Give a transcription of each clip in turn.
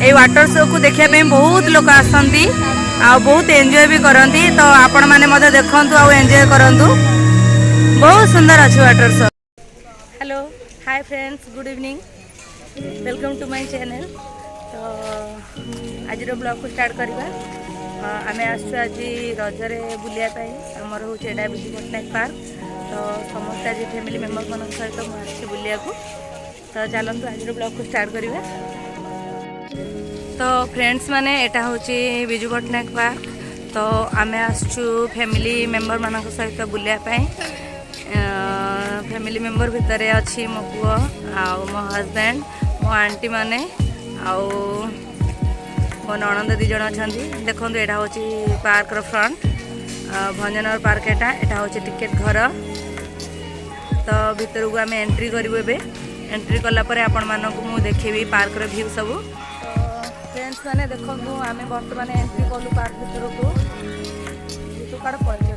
ये water show को देखा बहुत लोग आसती आ बहुत एंजॉय भी करती। तो आपण मैंने मत देखु आ एंजॉय करूँ। बहुत सुंदर अच्छे water show. Hello hi friends, good evening, welcome to my channel. तो आज ब्लॉग को स्टार्ट करवा। आम आसु आज रजरे बुलायापाई आमर हूँ एटा विजु पट्टनायक पार्क। तो समस्त आज फैमिली मेम्बर मान सहित मुझे बुलिया को। तो चलतु आज ब्लॉग को स्टार्ट करवा। तो फ्रेंड्स माने एटा हूँ विजु पट्टनायक पार्क। तो आम आसु फैमिली मेम्बर मान सहित बुलायापाई। फैमिली मेम्बर भितर अच्छी मो पुओ आउ मो हजबैंड मो आंटी माने आउ मो ननंद दी जन अच्छा। देखो यहाँ हूँ पार्क फ्रंट भंजनगर पार्क। एटा हूँ टिकेट घर। तो भितर को आम एंट्री करूँ। एंट्री कलापर आपण मानक मु देखेबी पार्क रो व्यू सब। फ्रेंड्स माने देखो आम बर्तमान एंट्री कलु पार्क भितर को। तो कड़ पड़े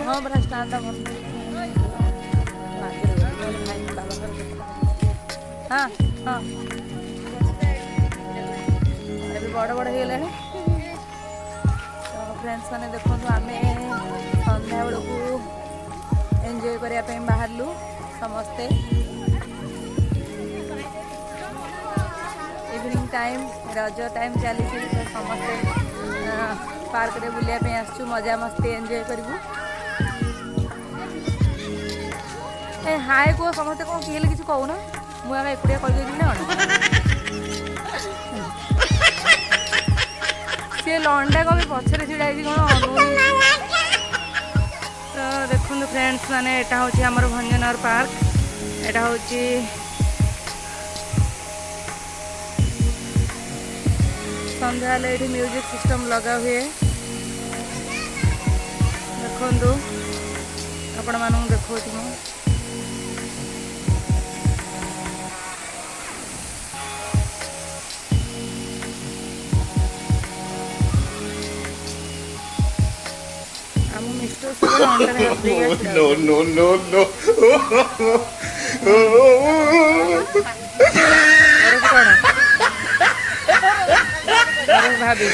हाँ बड़ा स्टार्ट हाँ हाँ अभी बड़ बड़ हो गला। तो फ्रेंड्स मैंने देखो आम संध्या बेलू एंजॉय करने बाहरलु समस्ते। इवनिंग टाइम रज टाइम चली। तो समस्ते पार्क रे बुलायापी आसु मजा मस्ती एंजॉय करूँ। ए हाय को समस्ते कौन किए किसी कहूना मुझे एकुटिया कहीदेवी ना सी लंडा कभी पछरे छिड़ा कौन। तो देखो फ्रेंड्स माने एटा हूँ आमर भंजनगर पार्क। एटा हूँ संध्या ये म्यूजिक सिस्टम लगा हुए। देखु आपण मानू देखो आम मिस्टर सब no no no no भाभी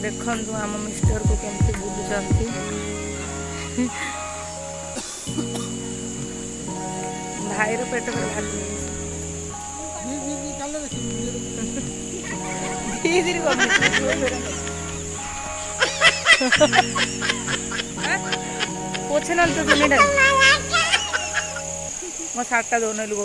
देखु आम मिस्टर को केमती बुलुचंती। भाई रो पेट में भाग पोछे ना तो दुनिया मो सातटा दोन लुक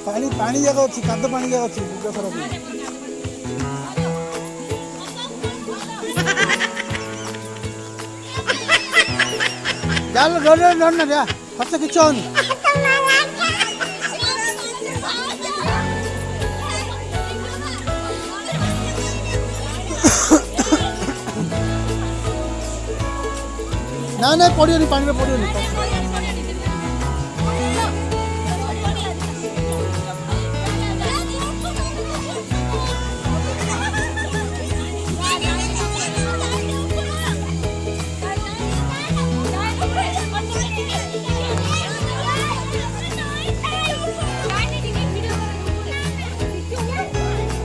पानी पानी जगह अच्छी काद पानी जगह अच्छी जाल डर डर ना जा फसे किचन ना ना पड़ियो नहीं पानी में पड़ियो नहीं।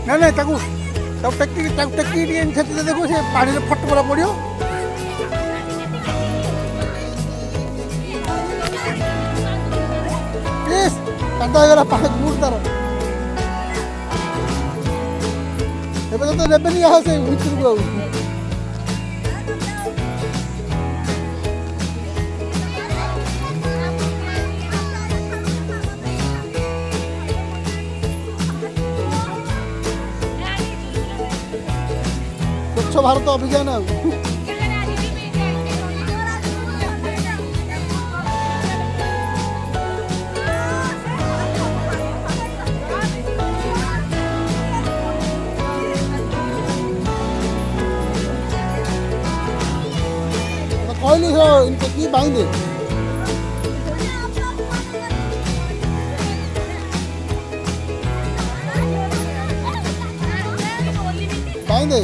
ना ना ताकू तब टेक्की देखो से पानी में फट पड़ा पड़ियो। प्लीज कादा गला पानी मूड तार एबे तो नेबेनी आ से भीतर को स्वच्छ भारत अभियान। कहली की बांधे बांधे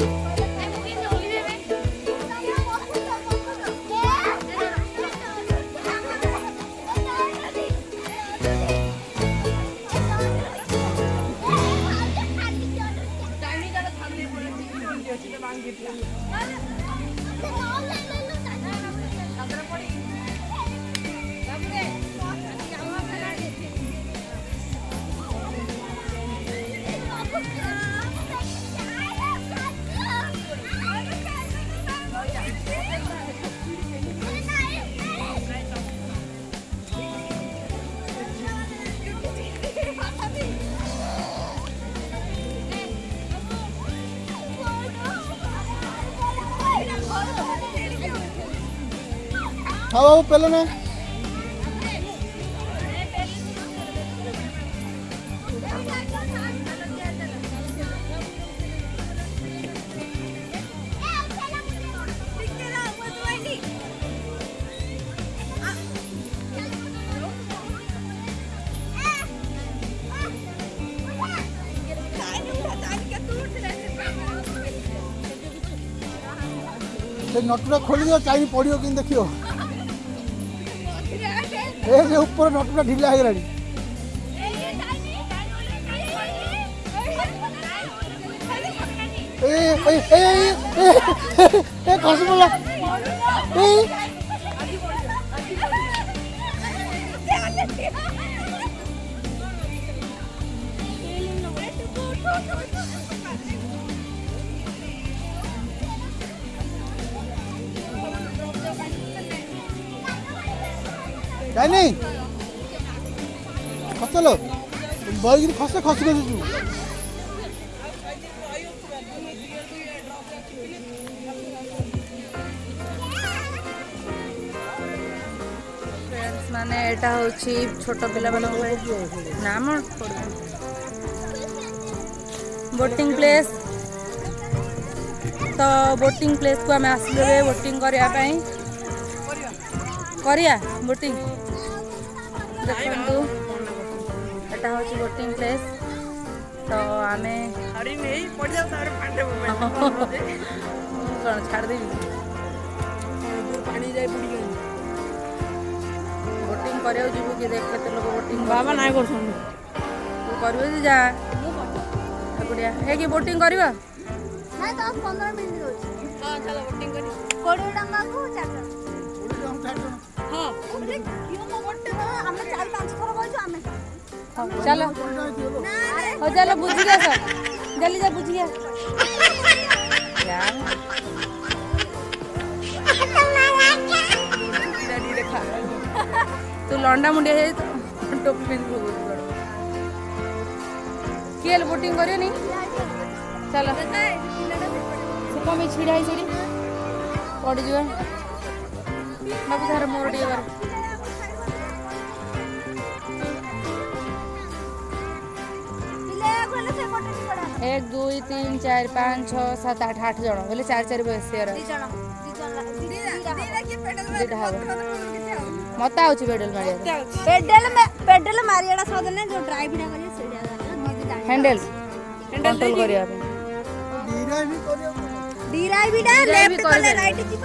हाँ बाबू पहले ना नटुरा खोल दियो चाई पड़ियो कि देखियो ए ऊपर नटुरा ढिला हो गलानी ए ए ए ए खस बोला ए नहीं खसलो बैग खसे खस गई तू माने एटा होची छोट पिला बन नाम बोटिंग प्लेस तो बोटिंग प्लेस को आम आसलु बोटिंग करिया बोटिंग देखु एटा होची बोटिंग प्लेस तो आमे कौन छाड़ देवी बोटिंग करियो जीवु कि देख केते लोग बोटिंग बाबा नाय करछन तू करबे जे जा गुडिया हे कि बोटिंग करबा नाय 10-15 मिनिट होची हां चलो बोटिंग करी 20 टंका को 4 टंका हां यो मो बोटे हम 4-5 थर गइछु हमें चलो हो चलो बुझ गया सब जल्दी जा बुझ गया यार तू लंडा मुंडिया है तो टोपी पिन किए बोटिंग करियो नहीं चलो से कम छिड़ा है सीढ़ी पड़ जा बाबू धार मोर टे बार 1 2 3 4 5 6 7 8 8 जन बोले 4 बसियार मत आउची पेडल मारिया पेडल मारियाडा साधन जो ड्राइव ना करियो सेडिया हैंडल कंट्रोल करिया डीराई भी डा लेफ्ट कले राइट जी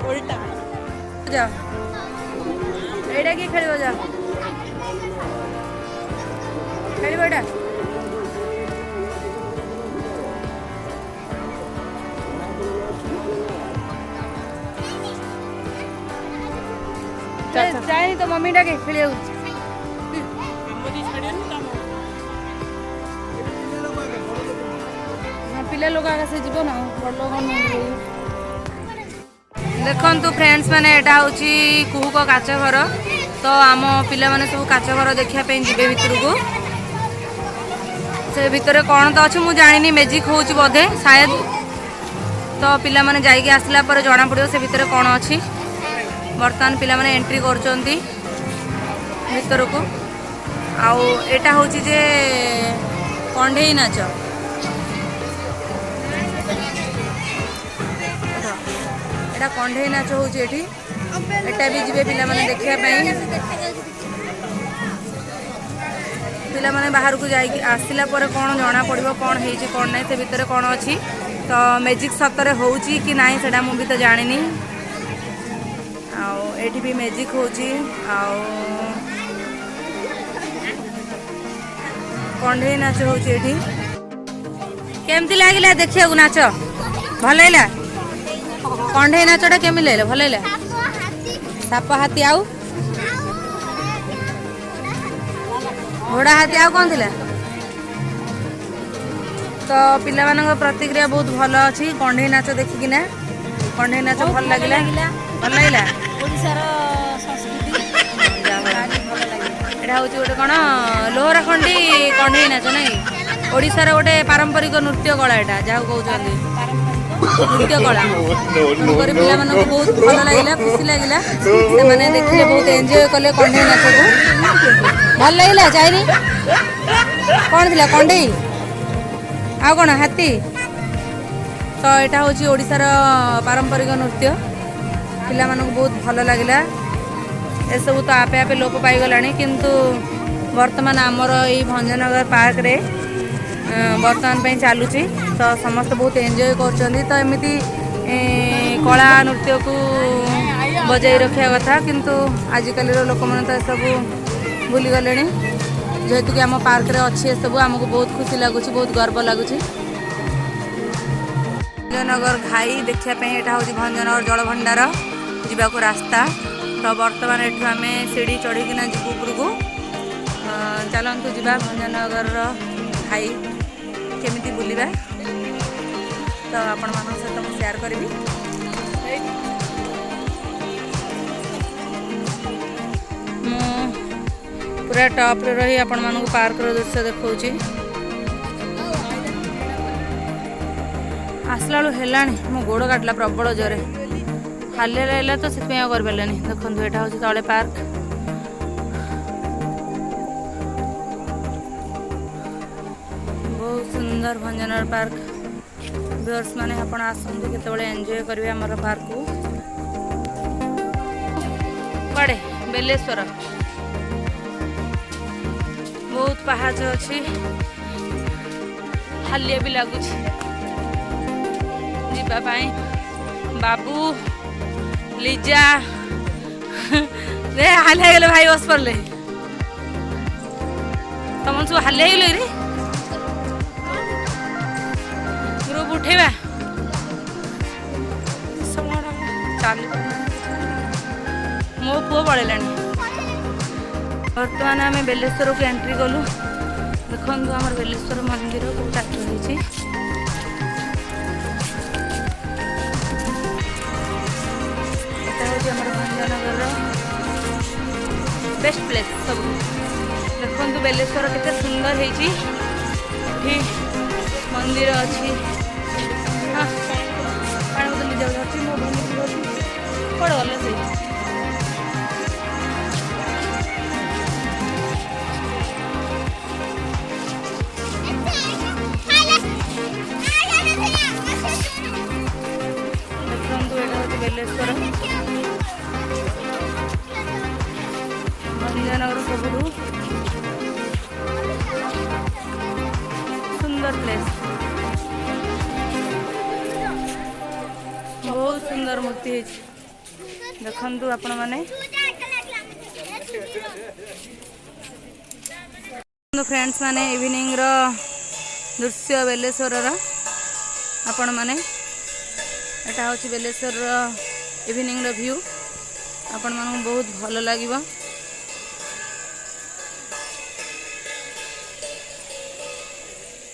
उल्टा जा एडा की खेलियो जा खेलियो एडा जाए तो मम्मी डाके खेलियो पिला लोग आगे से जीव ना बड़ लोग देखु फ्रेंड्स मैंने एटा हूँ कुहुक काच घर तो आम पिला माने सब काच घर देखापी जीवे भितर को से भितर कौन तो अच्छे मुझे जानी मेजिक हो बोधे शायद तो पिला माने जाइए आसला पर जना पड़ो से भितर कौन अच्छी बर्तमान पिला माने एंट्री करचंती भितर को आउ एटा हूँ जे कंढेई नाच एटा कंढे नाच होची एठी एटा भी जिबे पिला माने देखिया पई पिला माने बाहर को जाई आसिला पर कोन जणा पड़िबो कोन हेची कोन नै से भीतर कोन अछि तो मैजिक सतरे होची कि नाही सेडा मु भी तो जानिनी आ एठी भी मैजिक होची आ कंढे नाच होची एठी केमती लागिला देखिया गु नाच भल हैला कंढे नाचटा केमि लेला भल हैला साप हाथी आउ घोड़ा हाथी आउ कौन थिला तो पिला मानक प्रतिक्रिया बहुत भल अछि कंढे नाच देखिकिना कंढे नाच भल लागिला भल लागिला ओडिसा रो संस्कृति भल लागिला एटा होची गोटे कोन लोहरा खंडी कंढे नाच नै ओडिसा रो गोटे पारंपरिक नृत्य कला एटा जाउ कहउछन्ती नृत्य कला कर पिला मानक बहुत भल लागिला खुशी लागिला से माने देखिले बहुत एन्जॉय कले कंढे नाच को भल लागिला चाइनी कोन थिला कंढे आ कौन हाथी तो यहाँ हूँ ओडिशार पारंपरिक नृत्य पिला मानक बहुत भल लगिला एसबू तो आपे आपे लोप पाईगला किंतु वर्तमान आमर ये भंजनगर पार्क रे वर्तमान पे चलुची तो समस्त बहुत एंजॉय कर तो एमती कला नृत्य को बजाई रखा कथा किंतु आजिकल लोक मैंने तो सब भूली गले जेहेतु कि आम पार्क रे अच्छे सब आमको बहुत खुशी लगुच बहुत गर्व लगुच भंजनगर घाई देखापी यहाँ हूँ भंजनगर जल भंडार जावाक रास्ता तो बर्तमान एठू आम सीढ़ी चढ़ीकिना जीव उपरक चलतु जा भंजनगर घाई केमी बुलवा तो आपण मान सहित मुझे सेयार करी पूरा टॉप रे रही आपण मानक पार्क रो दृश्य देखौची आसला हेलानी मो गोड़ काटला प्रबल जोरे हाले रहला तो से कर पालानी देखंतु एटा होची तळे पार्क बहुत सुंदर भंजनगर पार्क व्यूअर्स माने आपण आसंतु केतेबेले एन्जॉय करबे हमर पार्क को पड़े बेलेश्वर बहुत पहाड़ अच्छी हालिया भी लगुच जीवाई बाबू लिजा रे हालिया गले भाई बस पड़े तुम सब हालिया गल रे ग्रुप उठेवा चल मो पुओ पड़ेला बर्तमान आम बेलेश्वर को एंट्री कलु देखो आम बेलेश्वर मंदिर को स्टार्ट होती भंजनगर बेस्ट प्लेस सब देखो बेलेश्वर केते सुंदर होती मंदिर अच्छी हाँ पानी बोतल जाऊँ मो भूमि कौन गल से बेलेश्वर भंजनगर सबुठू सुंदर प्लेस बहुत सुंदर मूर्ति देखु आपण मैंने फ्रेंड्स माने इवनिंग रो दृश्य बेलेश्वर आपण मैंने एटा हूँ बेलेश्वर इवनिंग व्यू आपण मानक बहुत भल लगे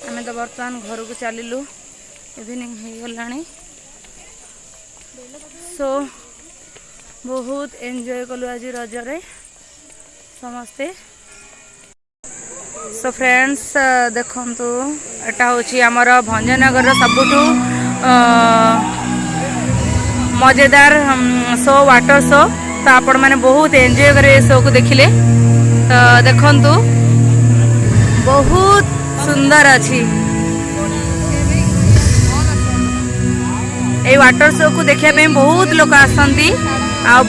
आम तो बर्तमान घर को चलू इवनिंग हो गला सो बहुत एंजॉय कलु आज रजरे समस्ते सो फ्रेंड्स देखंतु एटा हूँ आमर भंजनगर सबुठू मजेदार शो वाटर शो तो आपण मैंने बहुत एंजॉय करे शो को देखिले तो देखंतु बहुत सुंदर अच्छी ये वाटर शो को देखा बहुत लोग आसती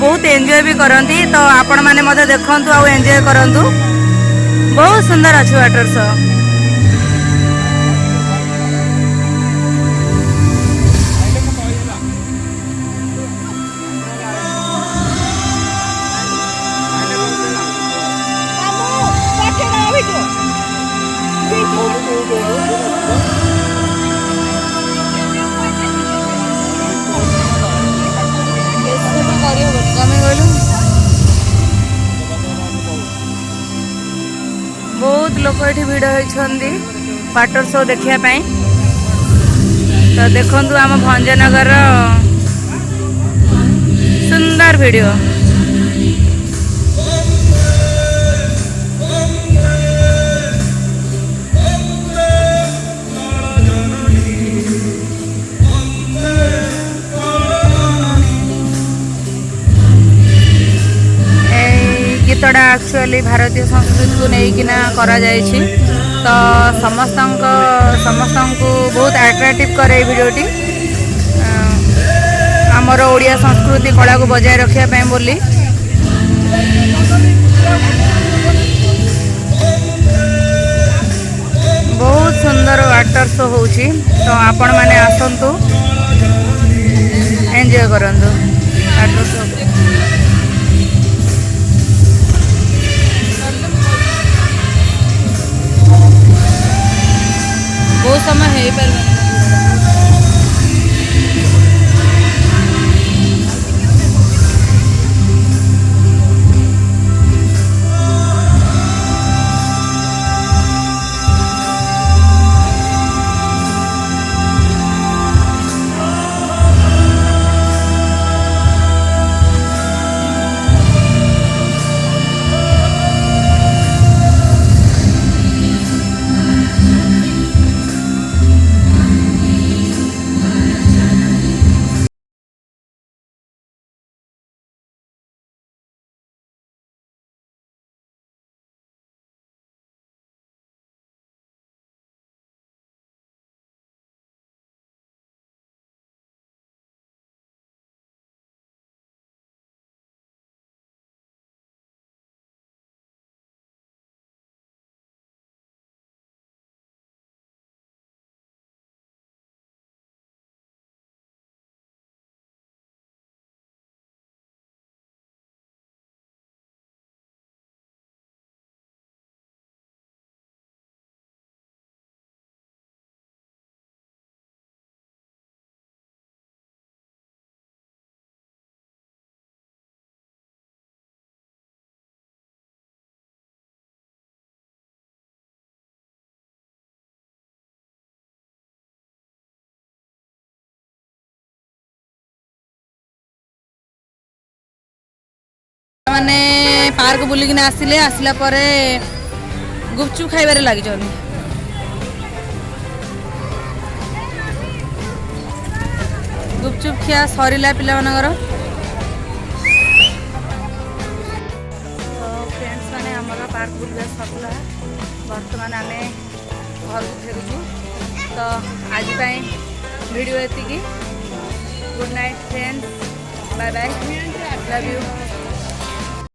बहुत एंजॉय भी करती तो आपण मैंने मत देखु आ एंजॉय करूँ बहुत सुंदर अच्छे वाटर शो। बहुत लोग ये भिड़ होती वाटर शो देखापी तो देखु आम भंजनगर सुंदर वीडियो। गीतटा एक्चुअली भारतीय संस्कृति को लेकिन करा जायछि तो समस्त को बहुत अट्रैक्टिव करे वीडियोटी आमर ओडिया संस्कृति कला को बजाय रखा बोली बहुत सुंदर वाटर शो होछि तो आपण माने आसंतु एंजॉय करंतु वाटर शो। बहुत समय है पर मैंने पार्क बुलिकिन आसिले आसला परे गुपचुप खाइबारे लगी गुपचुप खिया सरीला पिला मानकर तो फ्रेंड्स माने हमर पार्क बुलिया सरला वर्तमान आम घर को फेरुचु तो आज वीडियो एति good night friends bye bye love you.